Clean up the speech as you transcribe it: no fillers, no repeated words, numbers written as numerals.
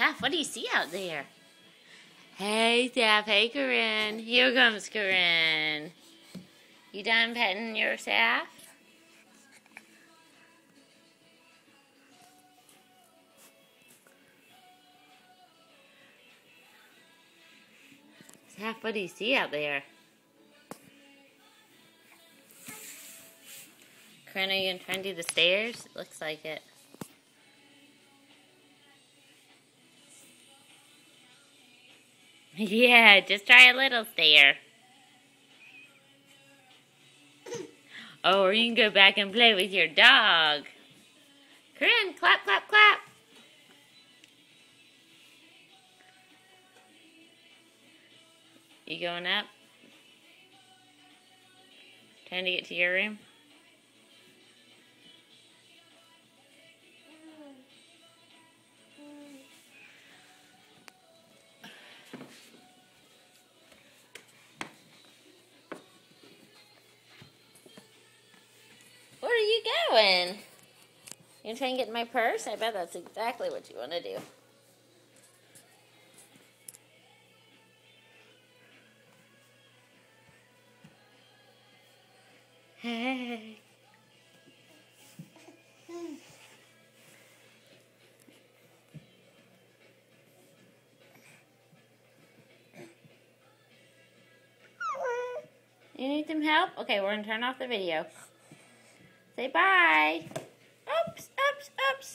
Seth, what do you see out there? Hey, Seth. Hey, Corinne. Here comes Corinne. You done petting your Seth? Seth, what do you see out there? Corinne, are you going to try and do the stairs? It looks like it. Yeah, just try a little stair. Oh, or you can go back and play with your dog. Corinne, clap, clap, clap. You going up? Trying to get to your room? Where are you going? You gonna try and get in my purse? I bet that's exactly what you want to do. Hey. You need some help? Okay, we're gonna turn off the video. Say bye. Oops, oops, oops.